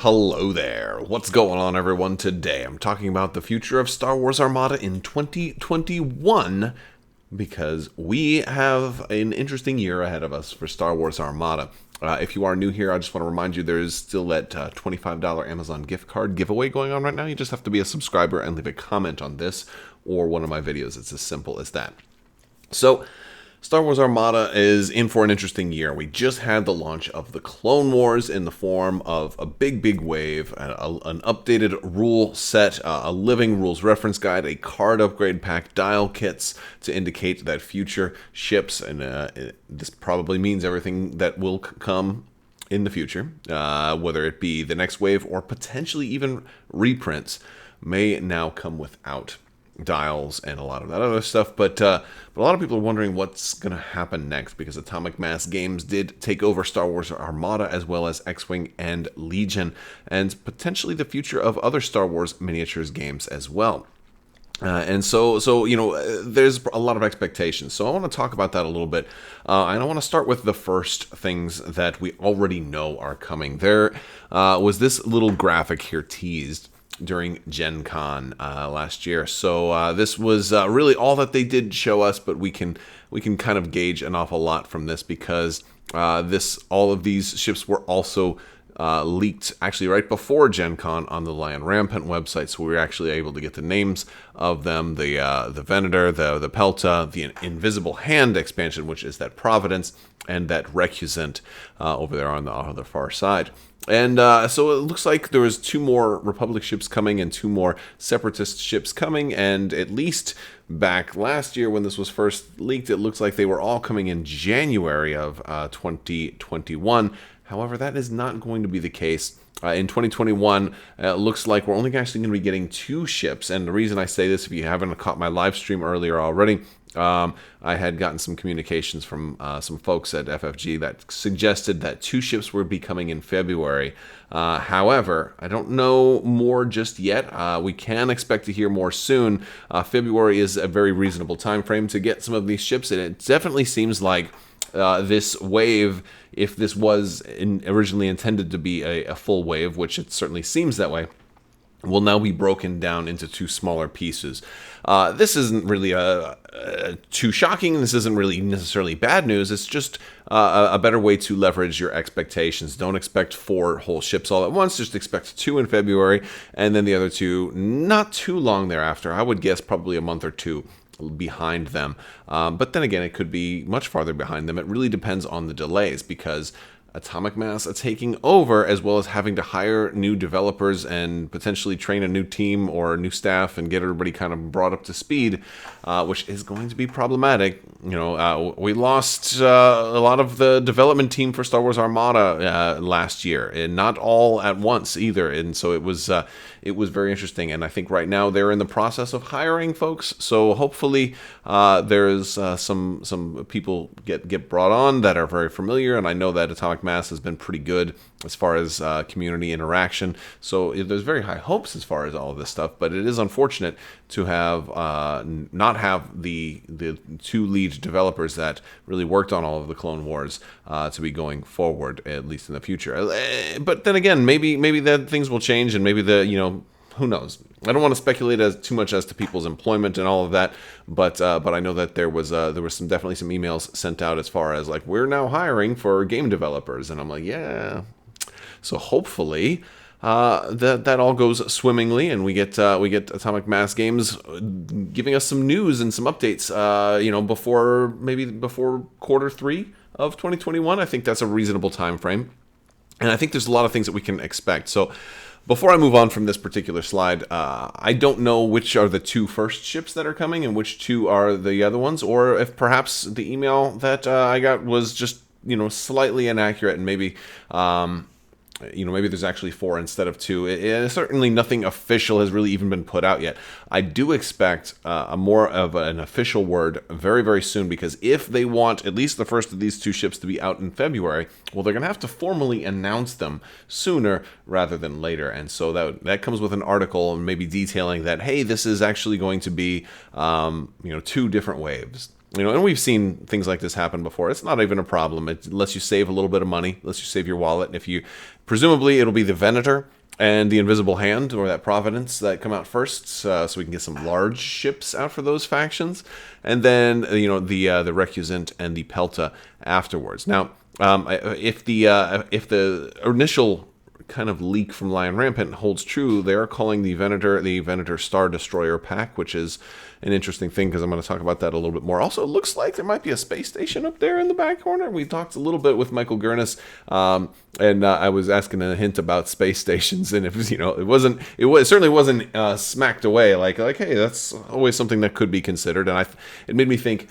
Hello there. What's going on, everyone? Today I'm talking about the future of Star Wars Armada in 2021 because we have an interesting year ahead of us for Star Wars Armada. If you are new here, I just want to remind you there is still that $25 Amazon gift card giveaway going on right now. You just have to be a subscriber and leave a comment on this or one of my videos. It's as simple as that. So, Star Wars Armada is in for an interesting year. We just had the launch of the Clone Wars in the form of a big wave, an updated rule set, a living rules reference guide, a card upgrade pack, dial kits to indicate that future ships, and this probably means everything that will come in the future, whether it be the next wave or potentially even reprints, may now come without dials and a lot of that other stuff, but a lot of people are wondering what's going to happen next, because Atomic Mass Games did take over Star Wars Armada as well as X-Wing and Legion, and potentially the future of other Star Wars miniatures games as well. And so there's a lot of expectations. So I want to talk about that a little bit, and I want to start with the first things that we already know are coming. There was this little graphic here teased during Gen Con last year. So this was really all that they did show us, but we can kind of gauge an awful lot from this, because all of these ships were also leaked actually right before Gen Con on the Lion Rampant website, so we were actually able to get the names of them: the Venator, the Pelta, the Invisible Hand expansion, which is that Providence, and that Recusant over there on the far side. And so it looks like there was 2 more Republic ships coming and 2 more Separatist ships coming, and at least back last year when this was first leaked, it looks like they were all coming in January of 2021. However, that is not going to be the case. In 2021, it looks like we're only actually going to be getting 2 ships, and the reason I say this, if you haven't caught my live stream earlier already, I had gotten some communications from some folks at FFG that suggested that 2 ships would be coming in February. However, I don't know more just yet. We can expect to hear more soon. February is a very reasonable time frame to get some of these ships, and it definitely seems like this wave, if this was originally intended to be a full wave, which it certainly seems that way, will now be broken down into 2 smaller pieces. This isn't really too shocking. This isn't really necessarily bad news. It's just a better way to leverage your expectations. Don't expect 4 whole ships all at once. Just expect 2 in February, and then the other 2 not too long thereafter. I would guess probably a month or 2 behind them. But then again, it could be much farther behind them. It really depends on the delays, because Atomic Mass are taking over, as well as having to hire new developers and potentially train a new team or new staff and get everybody kind of brought up to speed, which is going to be problematic. We lost a lot of the development team for Star Wars Armada last year, and not all at once either. And so it was very interesting. And I think right now they're in the process of hiring folks. So hopefully there's some people get brought on that are very familiar. And I know that Atomic Mass has been pretty good as far as community interaction, so there's very high hopes as far as all of this stuff. But it is unfortunate to have not have the 2 lead developers that really worked on all of the Clone Wars to be going forward, at least in the future. But then again, maybe that things will change, and maybe who knows? I don't want to speculate too much as to people's employment and all of that, but I know that there was definitely some emails sent out as far as like, we're now hiring for game developers, and I'm like, yeah. So hopefully that all goes swimmingly, and we get Atomic Mass Games giving us some news and some updates. Before Q3 of 2021. I think that's a reasonable time frame, and I think there's a lot of things that we can expect. So, before I move on from this particular slide, I don't know which are the 2 first ships that are coming and which 2 are the other ones, or if perhaps the email that I got was just slightly inaccurate, and maybe maybe there's actually 4 instead of 2. Certainly nothing official has really even been put out yet. I do expect a more of an official word very, very soon, because if they want at least the first of these 2 ships to be out in February, well, they're going to have to formally announce them sooner rather than later. And so that comes with an article and maybe detailing that, hey, this is actually going to be 2 different waves. And we've seen things like this happen before. It's not even a problem. It lets you save a little bit of money, lets you save your wallet. And if you Presumably, it'll be the Venator and the Invisible Hand, or that Providence, that come out first, so we can get some large ships out for those factions, and then the Recusant and the Pelta afterwards. Now, if the initial kind of leak from Lion Rampant holds true, they are calling the Venator Star Destroyer pack, which is an interesting thing because I'm going to talk about that a little bit more. Also, it looks like there might be a space station up there in the back corner. We talked a little bit with Michael Gurnis, and I was asking a hint about space stations, and it certainly wasn't smacked away like hey, that's always something that could be considered, and it made me think,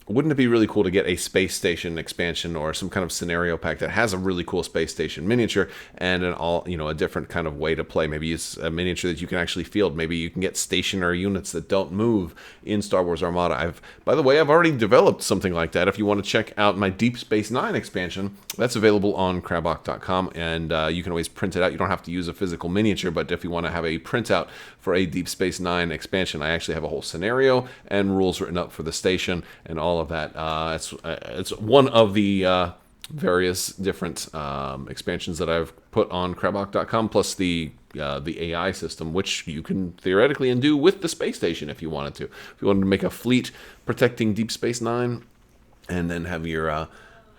wouldn't it be really cool to get a space station expansion or some kind of scenario pack that has a really cool space station miniature and a different kind of way to play? Maybe it's a miniature that you can actually field. Maybe you can get stationary units that don't move in Star Wars Armada. By the way, I've already developed something like that. If you want to check out my Deep Space Nine expansion, that's available on Crabbok.com, and you can always print it out. You don't have to use a physical miniature, but if you want to have a printout for a Deep Space Nine expansion, I actually have a whole scenario and rules written up for the station and all of that. It's one of the various different expansions that I've put on Crabbok.com, plus the AI system, which you can theoretically undo with the space station if you wanted to. If you wanted to make a fleet protecting Deep Space Nine, and then have your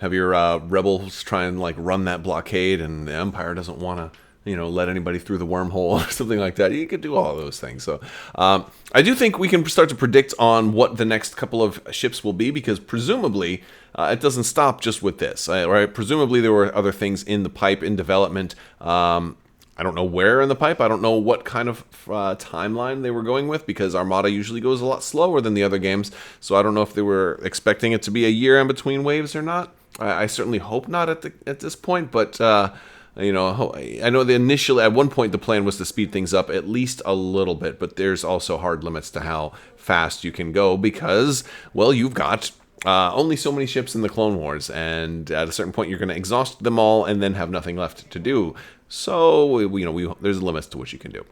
rebels try and run that blockade, and the Empire doesn't want to let anybody through the wormhole or something like that. You could do all of those things. So I do think we can start to predict on what the next couple of ships will be, because presumably it doesn't stop just with this, right? Presumably there were other things in the pipe, in development. I don't know where in the pipe. I don't know what kind of timeline they were going with, because Armada usually goes a lot slower than the other games. So I don't know if they were expecting it to be a year in between waves or not. I certainly hope not at this point, but I know at one point the plan was to speed things up at least a little bit, but there's also hard limits to how fast you can go, because, well, you've got only so many ships in the Clone Wars, and at a certain point you're going to exhaust them all and then have nothing left to do. So there's limits to what you can do.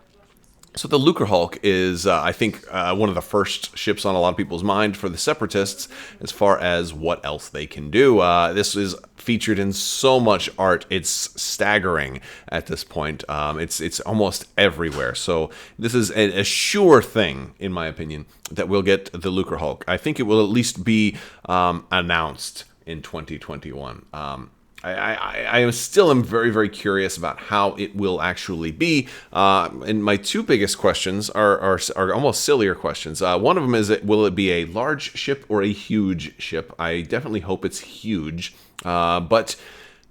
So the Lucrehulk is, I think, one of the first ships on a lot of people's mind for the Separatists as far as what else they can do. This is featured in so much art, it's staggering at this point. It's almost everywhere. So this is a sure thing, in my opinion, that we'll get the Lucrehulk. I think it will at least be announced in 2021. I still am very, very curious about how it will actually be. And my two biggest questions are almost sillier questions. One of them is, will it be a large ship or a huge ship? I definitely hope it's huge, but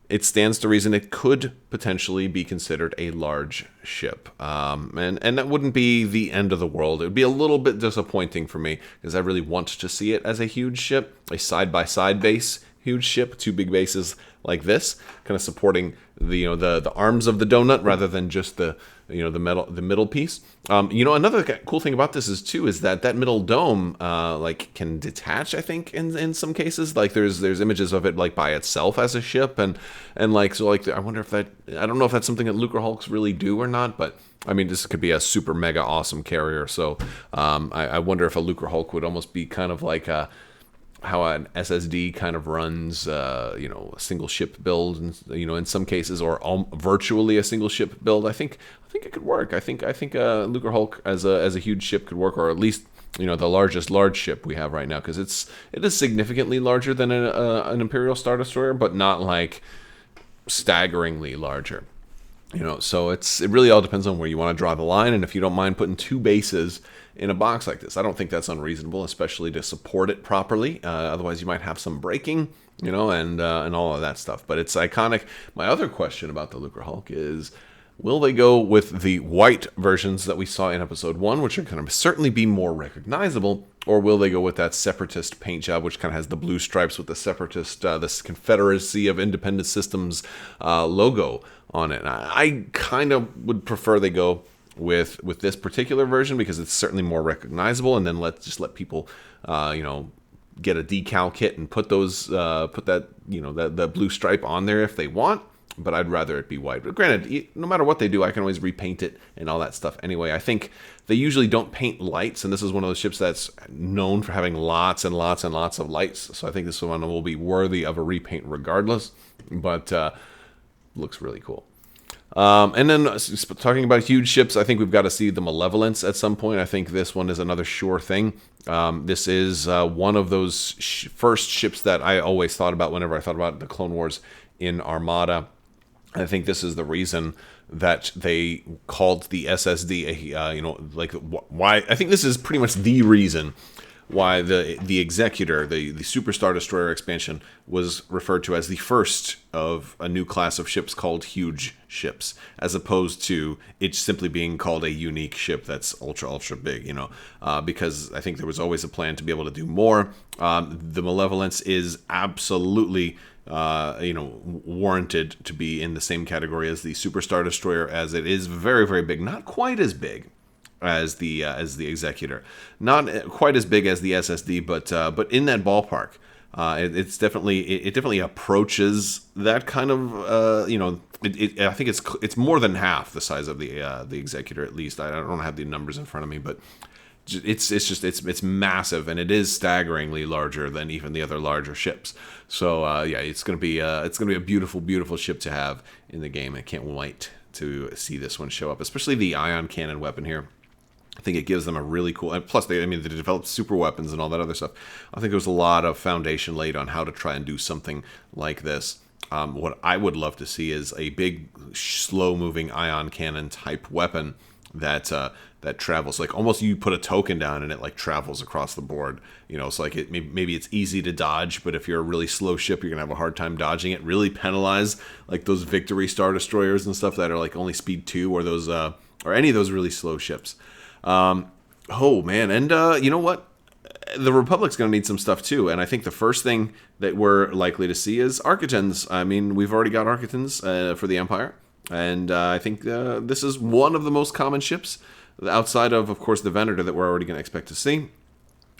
it stands to reason it could potentially be considered a large ship. And that wouldn't be the end of the world. It would be a little bit disappointing for me, because I really want to see it as a huge ship, a side-by-side base huge ship, two big bases like this, kind of supporting the arms of the donut rather than just the middle piece. Another cool thing about this is that middle dome can detach. I think in some cases, like there's images of it by itself as a ship, and I wonder if that, I don't know if that's something that Lucrehulks really do or not, but I mean, this could be a super mega awesome carrier. So I wonder if a Lucrehulk would almost be kind of like how an SSD kind of runs, a single ship build, and in some cases, or virtually a single ship build. I think it could work. I think Lucrehulk as a huge ship could work, or at least the largest large ship we have right now, because it is significantly larger than an Imperial Star Destroyer, but not like staggeringly larger. So it really all depends on where you want to draw the line, and if you don't mind putting two bases in a box like this. I don't think that's unreasonable, especially to support it properly. Otherwise, you might have some breaking, and all of that stuff. But it's iconic. My other question about the Lucrehulk is, will they go with the white versions that we saw in Episode 1, which are going to certainly be more recognizable, or will they go with that Separatist paint job, which kind of has the blue stripes with the Separatist, this Confederacy of Independent Systems logo on it? I kind of would prefer they go with this particular version, because it's certainly more recognizable, and then let people get a decal kit and put that blue stripe on there if they want. But I'd rather it be white. But granted, no matter what they do, I can always repaint it and all that stuff anyway. I think they usually don't paint lights, and this is one of those ships that's known for having lots and lots and lots of lights. So I think this one will be worthy of a repaint regardless, but looks really cool. And then talking about huge ships, I think we've got to see the Malevolence at some point. I think this one is another sure thing. This is one of those first ships that I always thought about whenever I thought about the Clone Wars in Armada. I think this is the reason that they called the SSD, why. I think this is pretty much the reason why the Executor, the Superstar Destroyer expansion, was referred to as the first of a new class of ships called huge ships, as opposed to it simply being called a unique ship that's ultra big, because I think there was always a plan to be able to do more. The Malevolence is absolutely warranted to be in the same category as the Superstar Destroyer, as it is very, very big. Not quite as big as the Executor, not quite as big as the SSD, but in that ballpark. It definitely approaches that kind of I think it's more than half the size of the Executor, at least. I don't have the numbers in front of me, but it's massive, and it is staggeringly larger than even the other larger ships. So it's gonna be a beautiful ship to have in the game. I can't wait to see this one show up, especially the ion cannon weapon here. I think it gives them a really cool, and plus they developed super weapons and all that other stuff. I think there was a lot of foundation laid on how to try and do something like this. What I would love to see is a big, slow-moving ion cannon type weapon that travels, like almost you put a token down and it like travels across the board. It's like maybe it's easy to dodge, but if you're a really slow ship, you're gonna have a hard time dodging it. Really penalize like those Victory Star Destroyers and stuff that are like only speed 2, or those or any of those really slow ships. Oh man, and you know what? The Republic's going to need some stuff too, and I think the first thing that we're likely to see is Architons. I mean, we've already got Architons for the Empire, and I think this is one of the most common ships outside of course, the Venator that we're already going to expect to see.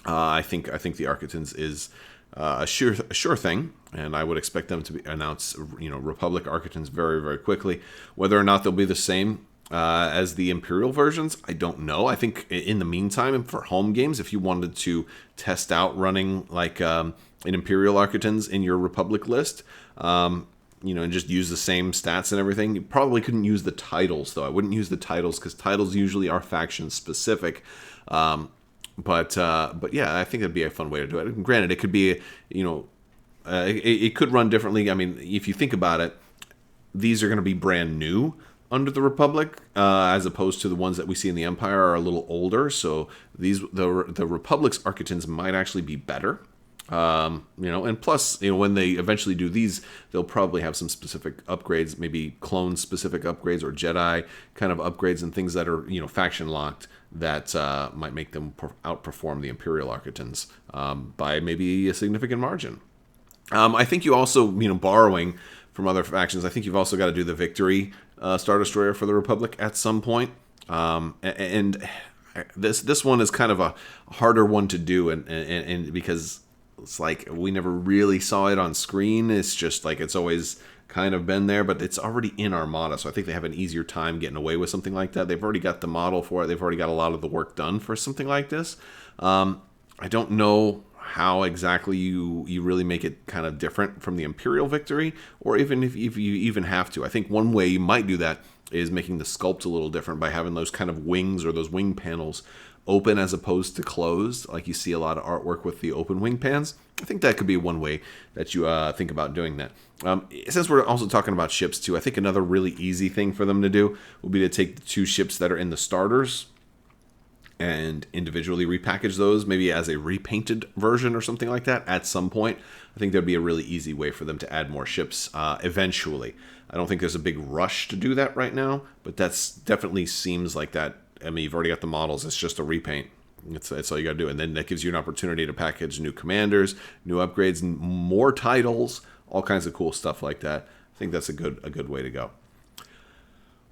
I think the Architons is a sure thing, and I would expect them to announce Republic Architons very, very quickly. Whether or not they'll be the same as the Imperial versions, I don't know. I think in the meantime, for home games, if you wanted to test out running like an Imperial Architons in your Republic list, and just use the same stats and everything, you probably couldn't use the titles, though. I wouldn't use the titles because titles usually are faction specific. But yeah, I think it'd be a fun way to do it. Granted, it could be, it could run differently. I mean, if you think about it, these are going to be brand new under the Republic, as opposed to the ones that we see in the Empire are a little older. So the Republic's Architons might actually be better. And plus, when they eventually do these, they'll probably have some specific upgrades, maybe clone specific upgrades or Jedi kind of upgrades and things that are, faction locked that might make them outperform the Imperial Architons by maybe a significant margin. I think you also, borrowing from other factions, I think you've also got to do the Victory Star Destroyer for the Republic at some point. And this one is kind of a harder one to do, and because it's like we never really saw it on screen. It's just like it's always kind of been there, but it's already in Armada, so I think they have an easier time getting away with something like that. They've already got the model for it. They've already got a lot of the work done for something like this. I don't know how exactly you really make it kind of different from the Imperial Victory, or even if you even have to. I think one way you might do that is making the sculpt a little different by having those kind of wings or those wing panels open as opposed to closed, like you see a lot of artwork with the open wing pans. I think that could be one way that you think about doing that. Since we're also talking about ships too, I think another really easy thing for them to do would be to take the 2 ships that are in the starters and individually repackage those, maybe as a repainted version or something like that at some point. I think that'd be a really easy way for them to add more ships eventually. I don't think there's a big rush to do that right now, but that's definitely seems like that. I mean, you've already got the models. It's just a repaint. That's all you got to do. And then that gives you an opportunity to package new commanders, new upgrades, more titles, all kinds of cool stuff like that. I think that's a good way to go.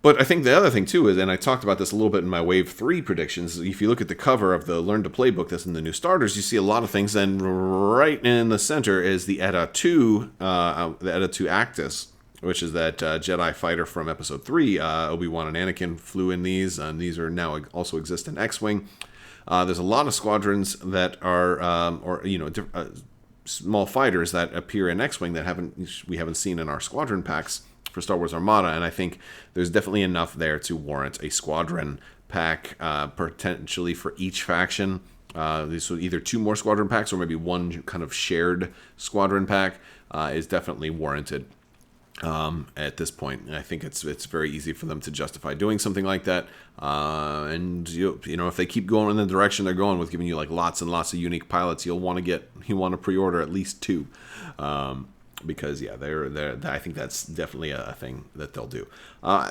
But I think the other thing, too, is, and I talked about this a little bit in my Wave 3 predictions, if you look at the cover of the Learn to Play book that's in the new starters, you see a lot of things. And right in the center is the ETA 2, Actus, which is that Jedi fighter from Episode 3. Obi-Wan and Anakin flew in these, and these are now also exist in X-Wing. There's a lot of squadrons that are, small fighters that appear in X-Wing that we haven't seen in our squadron packs for Star Wars Armada, and I think there's definitely enough there to warrant a squadron pack, potentially for each faction. So either 2 more squadron packs or maybe 1 kind of shared squadron pack is definitely warranted at this point. And I think it's very easy for them to justify doing something like that. And you know, if they keep going in the direction they're going with, giving you like lots and lots of unique pilots, you want to pre-order at least 2. Because yeah, I think that's definitely a thing that they'll do.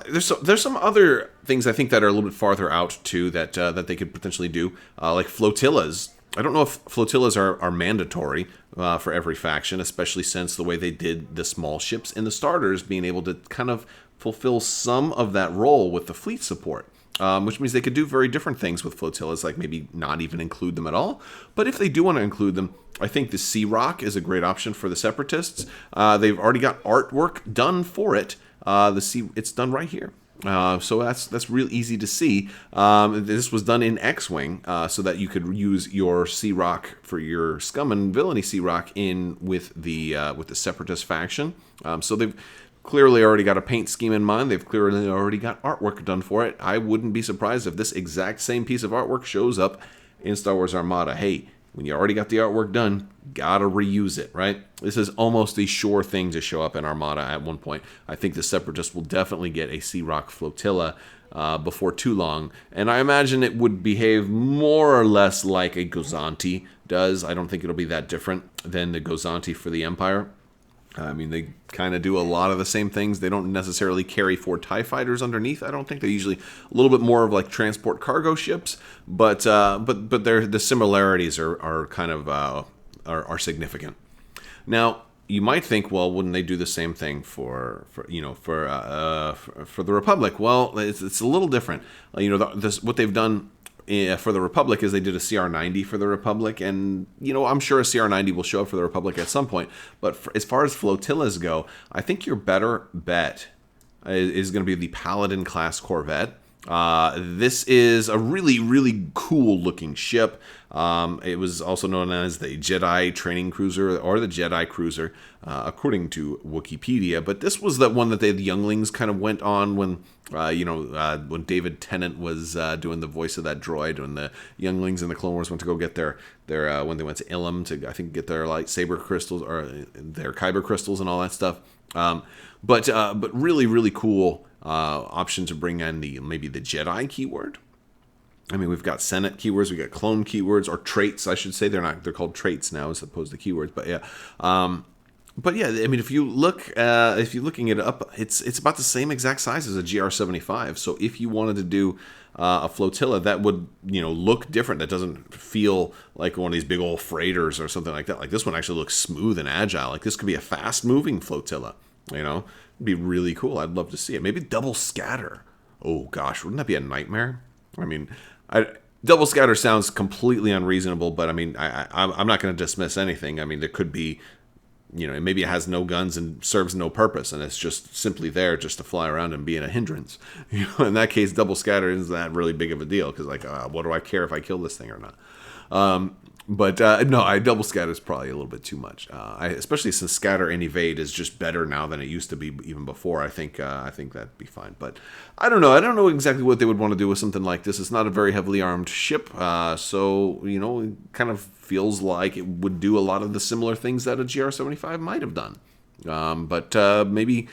There's some other things I think that are a little bit farther out too that they could potentially do, like flotillas. I don't know if flotillas are mandatory for every faction, especially since the way they did the small ships in the starters, being able to kind of fulfill some of that role with the fleet support. Which means they could do very different things with flotillas, like maybe not even include them at all. But if they do want to include them, I think the Sea Rock is a great option for the Separatists. They've already got artwork done for it. It's done right here. So that's real easy to see. This was done in X-Wing, so that you could use your Sea Rock for your Scum and Villainy Sea Rock in with the Separatist faction. So they've clearly already got a paint scheme in mind. They've clearly already got artwork done for it. I wouldn't be surprised if this exact same piece of artwork shows up in Star Wars Armada. Hey, when you already got the artwork done, gotta reuse it, right? This is almost a sure thing to show up in Armada at one point. I think the Separatists will definitely get a Sea Rock flotilla before too long, and I imagine it would behave more or less like a Gozanti does. I don't think it'll be that different than the Gozanti for the Empire. I mean, they kind of do a lot of the same things. They don't necessarily carry 4 TIE fighters underneath. I don't think they're usually a little bit more of like transport cargo ships, but the similarities are kind of are significant. Now, you might think, well, wouldn't they do the same thing for the Republic? Well, it's a little different. What they've done for the Republic is they did a CR-90 for the Republic, and I'm sure a CR-90 will show up for the Republic at some point. But as far as flotillas go, I think your better bet is going to be the Paladin class Corvette. This is a really, really cool looking ship. It was also known as the Jedi Training Cruiser or the Jedi Cruiser, according to Wikipedia. But this was the one that the younglings kind of went on when David Tennant was doing the voice of that droid, when the younglings in the Clone Wars went to go get their when they went to Ilum to, I think, get their lightsaber crystals or their kyber crystals and all that stuff. But really, really cool option to bring in maybe the Jedi keyword. I mean, we've got Senate keywords, we got clone keywords, or traits, I should say. They're called traits now as opposed to keywords. But yeah, I mean, if you're looking it up, it's about the same exact size as a GR75. So if you wanted to do a flotilla that would look different, that doesn't feel like one of these big old freighters or something like that. Like this one actually looks smooth and agile. Like this could be a fast moving flotilla. It'd be really cool. I'd love to see it. Maybe double scatter. Oh gosh, wouldn't that be a nightmare? I mean, double scatter sounds completely unreasonable, but I mean, I'm not going to dismiss anything. I mean, there could be, maybe it has no guns and serves no purpose, and it's just simply there just to fly around and be in a hindrance. In that case, double scatter isn't that really big of a deal, because what do I care if I kill this thing or not? No, double scatter is probably a little bit too much. Especially since scatter and evade is just better now than it used to be even before. I think that'd be fine. But I don't know. I don't know exactly what they would want to do with something like this. It's not a very heavily armed ship, so it kind of feels like it would do a lot of the similar things that a GR75 might have done. Maybe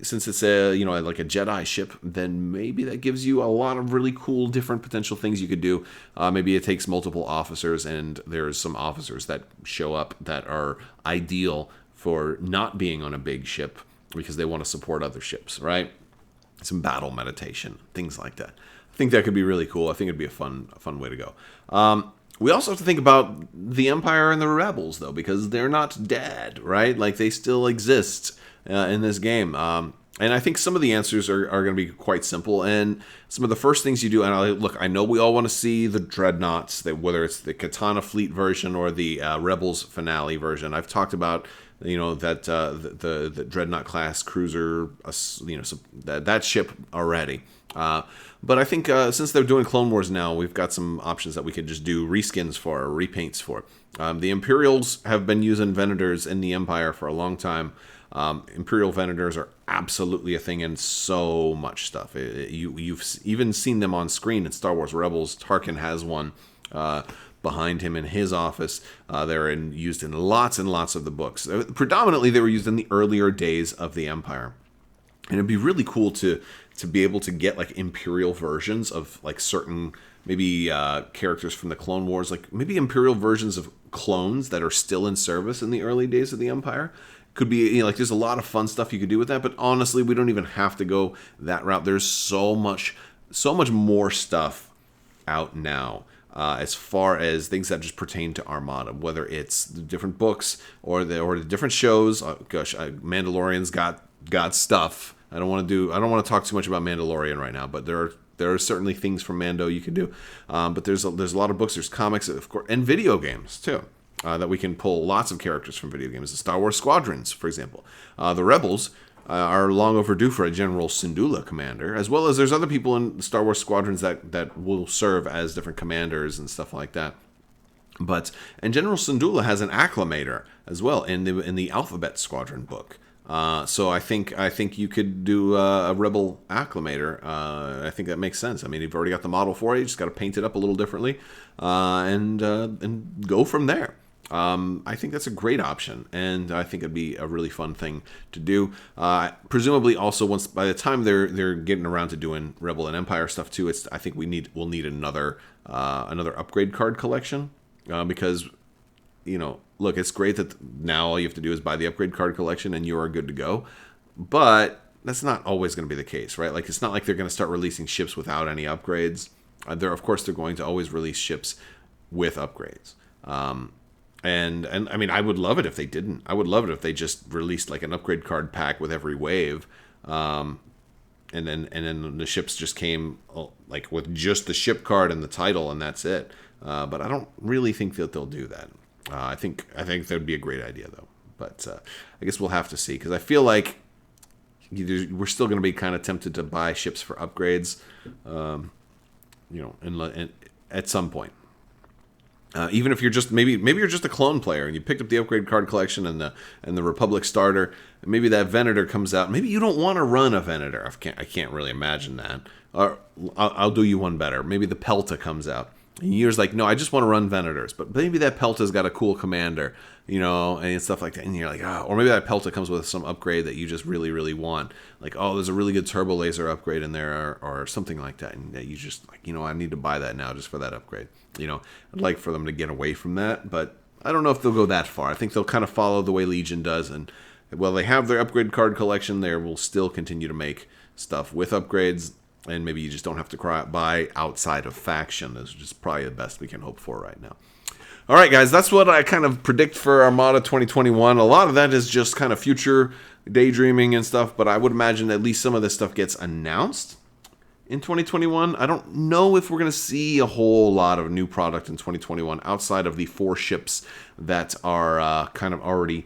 since it's like a Jedi ship, then maybe that gives you a lot of really cool different potential things you could do. Maybe it takes multiple officers, and there's some officers that show up that are ideal for not being on a big ship because they want to support other ships, right? Some battle meditation, things like that. I think that could be really cool. I think it'd be a fun way to go. We also have to think about the Empire and the Rebels, though, because they're not dead, right? Like, they still exist in this game. And I think some of the answers are going to be quite simple. And some of the first things you do, and I know we all want to see the Dreadnoughts, whether it's the Katana Fleet version or the Rebels finale version. I've talked about that the Dreadnought class cruiser, that ship already. But I think since they're doing Clone Wars now, we've got some options that we could just do reskins for or repaints for. The Imperials have been using Venators in the Empire for a long time. Imperial Venators are absolutely a thing in so much stuff. You've even seen them on screen in Star Wars Rebels. Tarkin has one behind him in his office. They're used in lots and lots of the books. Predominantly, they were used in the earlier days of the Empire. And it'd be really cool to be able to get like Imperial versions of like certain maybe characters from the Clone Wars, like maybe Imperial versions of clones that are still in service in the early days of the Empire. Could be, like, there's a lot of fun stuff you could do with that, but honestly, we don't even have to go that route. There's so much more stuff out now as far as things that just pertain to Armada, whether it's the different books or the different shows. Mandalorian's got stuff. I don't want to talk too much about Mandalorian right now, but there are certainly things from Mando you can do. But there's a lot of books, there's comics, of course, and video games too. That we can pull lots of characters from video games. The Star Wars Squadrons, for example. The Rebels are long overdue for a General Syndulla commander, as well as there's other people in the Star Wars Squadrons that will serve as different commanders and stuff like that. And General Syndulla has an acclamator as well in the Alphabet Squadron book. So I think you could do a Rebel acclamator. I think that makes sense. I mean, you've already got the model for it. You just got to paint it up a little differently, and go from there. I think that's a great option, and I think it'd be a really fun thing to do. Presumably, also once by the time they're getting around to doing Rebel and Empire stuff too, I think we'll need another upgrade card collection because look, it's great that now all you have to do is buy the upgrade card collection and you are good to go, but that's not always going to be the case, right? Like, it's not like they're going to start releasing ships without any upgrades. They're going to always release ships with upgrades. And I mean, I would love it if they didn't. I would love it if they just released like an upgrade card pack with every wave, and then the ships just came like with just the ship card and the title, and that's it. But I don't really think that they'll do that. I think that would be a great idea though. But I guess we'll have to see, because I feel like we're still going to be kind of tempted to buy ships for upgrades, and at some point. Even if you're just maybe you're just a clone player and you picked up the upgrade card collection and the Republic starter, and maybe that Venator comes out. Maybe you don't want to run a Venator. I can't really imagine that. Or I'll do you one better. Maybe the Pelta comes out. And you're just like, no, I just want to run Venators. But maybe that Pelta's got a cool commander, and stuff like that. And you're like, or maybe that Pelta comes with some upgrade that you just really, really want. Like, there's a really good turbo laser upgrade in there or something like that. And you just like, I need to buy that now just for that upgrade. I'd like for them to get away from that, but I don't know if they'll go that far. I think they'll kind of follow the way Legion does. And while they have their upgrade card collection, they will still continue to make stuff with upgrades. And maybe you just don't have to buy outside of faction. Is just probably the best we can hope for right now. All right, guys, that's what I kind of predict for Armada 2021. A lot of that is just kind of future daydreaming and stuff, but I would imagine at least some of this stuff gets announced in 2021. I don't know if we're going to see a whole lot of new product in 2021 outside of the 4 ships that are kind of already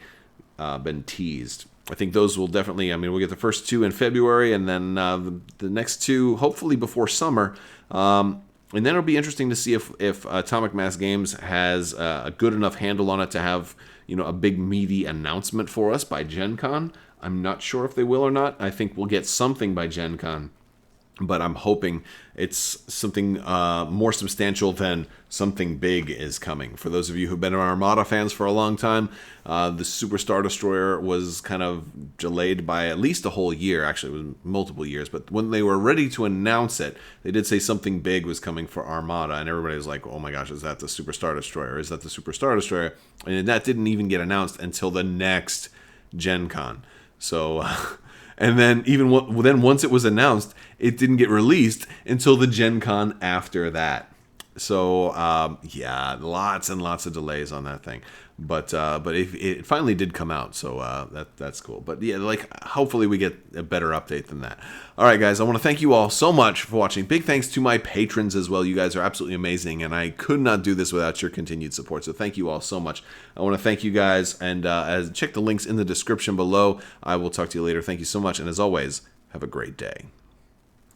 been teased. I think those will definitely, we'll get the first 2 in February, and then the next 2 hopefully before summer. And then it'll be interesting to see if Atomic Mass Games has a good enough handle on it to have a big meaty announcement for us by Gen Con. I'm not sure if they will or not. I think we'll get something by Gen Con, but I'm hoping it's something more substantial than something big is coming. For those of you who've been Armada fans for a long time, the Super Star Destroyer was kind of delayed by at least a whole year. Actually, it was multiple years. But when they were ready to announce it, they did say something big was coming for Armada. And everybody was like, oh my gosh, is that the Super Star Destroyer? Is that the Super Star Destroyer? And that didn't even get announced until the next Gen Con. So... And then once it was announced, it didn't get released until the Gen Con after that. So lots and lots of delays on that thing. But it finally did come out, so that's cool. But yeah, hopefully we get a better update than that. All right, guys, I want to thank you all so much for watching. Big thanks to my patrons as well. You guys are absolutely amazing, and I could not do this without your continued support. So thank you all so much. I want to thank you guys, and check the links in the description below. I will talk to you later. Thank you so much, and as always, have a great day.